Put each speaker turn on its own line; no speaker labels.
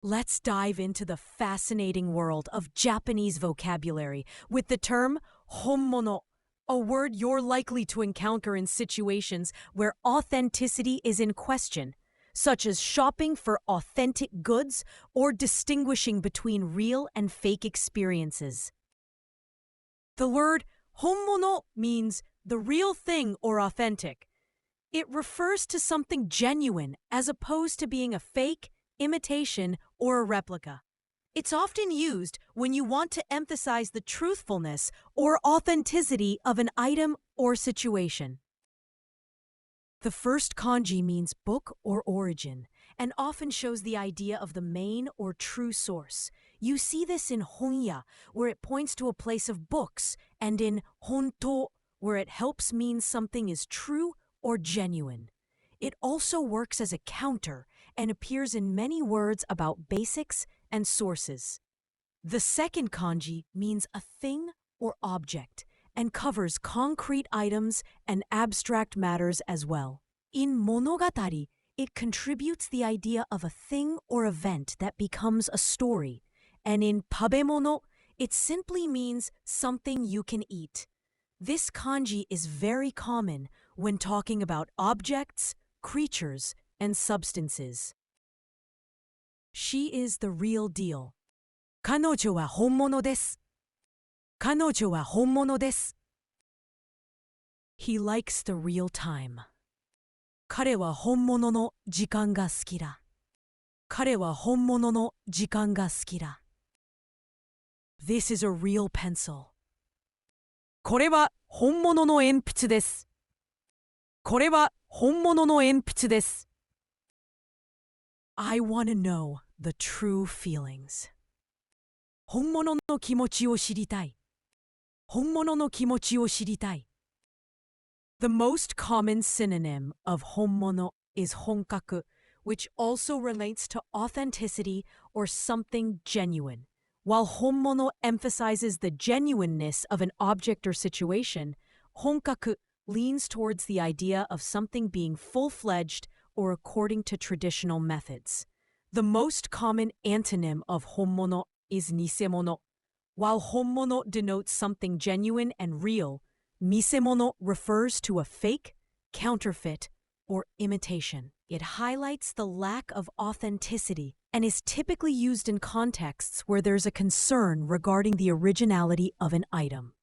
Let's dive into the fascinating world of Japanese vocabulary with the term honmono, a word you're likely to encounter in situations where authenticity is in question, such as shopping for authentic goods or distinguishing between real and fake experiences. The word honmono means the real thing or authentic. It refers to something genuine as opposed to being a fake, imitation, or a replica. It's often used when you want to emphasize the truthfulness or authenticity of an item or situation. The first kanji means book or origin, and often shows the idea of the main or true source. You see this in honya, where it points to a place of books, and in honto, where it helps mean something is true or genuine. It also works as a counter and appears in many words about basics and sources. The second kanji means a thing or object and covers concrete items and abstract matters as well. In monogatari, it contributes the idea of a thing or event that becomes a story, and in tabemono, it simply means something you can eat. This kanji is very common when talking about objects, creatures, and substances. She is the real deal. 彼女は本物です。彼女は本物です。He likes the real time. 彼は本物の時間が好きだ。彼は本物の時間が好きだ。This is a real pencil. これは本物の鉛筆です。これは本物の鉛筆です。I want to know the true feelings. 本物の気持ちを知りたい。本物の気持ちを知りたい。The most common synonym of honmono is honkaku, which also relates to authenticity or something genuine. While honmono emphasizes the genuineness of an object or situation, honkaku leans towards the idea of something being full-fledged or according to traditional methods. The most common antonym of honmono is nisemono. While honmono denotes something genuine and real, misemono refers to a fake, counterfeit, or imitation. It highlights the lack of authenticity and is typically used in contexts where there's a concern regarding the originality of an item.